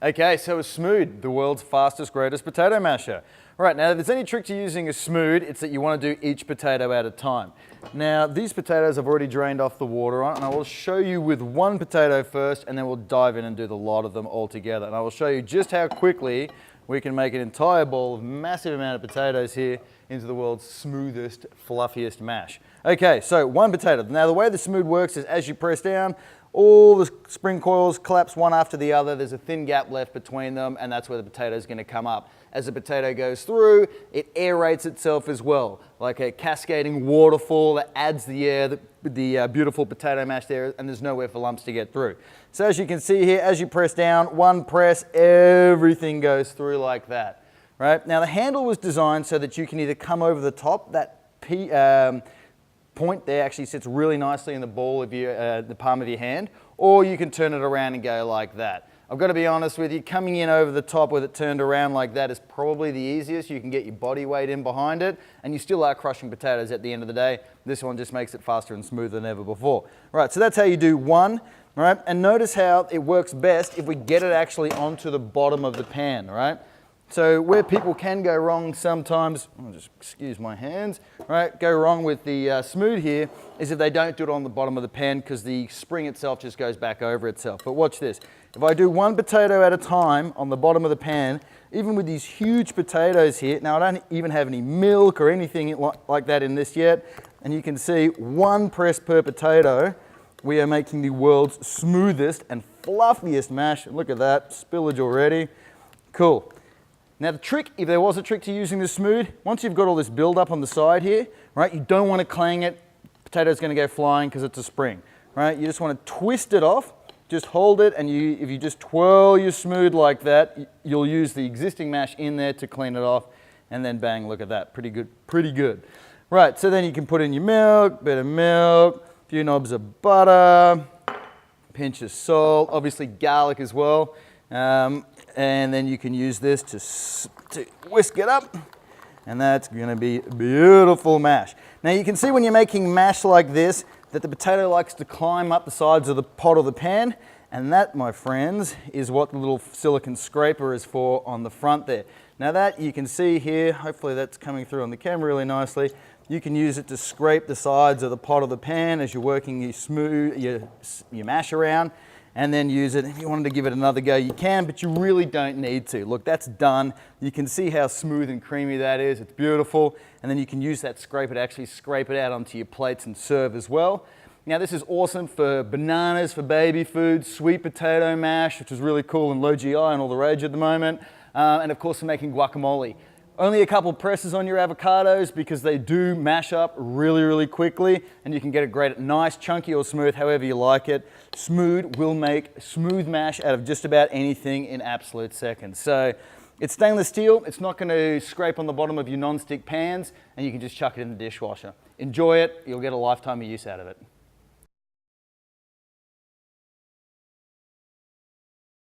Okay, so a Smood, the world's fastest, greatest potato masher. Right, now if there's any trick to using a Smood, it's that you want to do each potato at a time. Now, these potatoes I've already drained off the water on, and I will show you with one potato first, and then we'll dive in and do the lot of them all together. And I will show you just how quickly we can make an entire bowl of massive amount of potatoes here into the world's smoothest, fluffiest mash. Okay, so one potato. Now, the way the Smood works is as you press down, all the spring coils collapse one after the other. There's a thin gap left between them, and that's where the potato is going to come up. As the potato goes through, it aerates itself as well, like a cascading waterfall that adds the air, the beautiful potato mash there, and there's nowhere for lumps to get through. So as you can see here, as you press down, one press, everything goes through like that. Right? Now the handle was designed so that you can either come over the top, that point there actually sits really nicely in the ball of your, the palm of your hand, or you can turn it around and go like that. I've got to be honest with you, coming in over the top with it turned around like that is probably the easiest. You can get your body weight in behind it, and you still are crushing potatoes at the end of the day. This one just makes it faster and smoother than ever before. Right, so that's how you do one, right? And notice how it works best if we get it actually onto the bottom of the pan, right? So where people can go wrong sometimes, I'll just excuse my hands, right, go wrong with the Smood here is if they don't do it on the bottom of the pan because the spring itself just goes back over itself. But watch this. If I do one potato at a time on the bottom of the pan, even with these huge potatoes here, now I don't even have any milk or anything like that in this yet, and you can see one press per potato, we are making the world's smoothest and fluffiest mash. Look at that, spillage already. Cool. Now the trick, if there was a trick to using the Smood, once you've got all this build up on the side here, right, you don't want to clang it, potato's going to go flying because it's a spring, right? You just want to twist it off, just hold it, and if you just twirl your Smood like that, you'll use the existing mash in there to clean it off, and then bang, look at that, pretty good, pretty good. Right, so then you can put in your milk, bit of milk, a few knobs of butter, pinch of salt, obviously garlic as well. And then you can use this to whisk it up, and that's going to be beautiful mash. Now you can see when you're making mash like this that the potato likes to climb up the sides of the pot or the pan, and that, my friends, is what the little silicone scraper is for on the front there. Now that you can see here, hopefully that's coming through on the camera really nicely, you can use it to scrape the sides of the pot or the pan as you're working your mash around, and then use it. If you wanted to give it another go, you can, but you really don't need to. Look, that's done. You can see how smooth and creamy that is. It's beautiful. And then you can use that scraper to actually scrape it out onto your plates and serve as well. Now this is awesome for bananas, for baby food, sweet potato mash, which is really cool and low GI and all the rage at the moment. And of course for making guacamole. Only a couple presses on your avocados because they do mash up really, really quickly, and you can get it great, nice, chunky or smooth, however you like it. Smood will make smooth mash out of just about anything in absolute seconds. So it's stainless steel, it's not going to scrape on the bottom of your non-stick pans, and you can just chuck it in the dishwasher. Enjoy it, you'll get a lifetime of use out of it.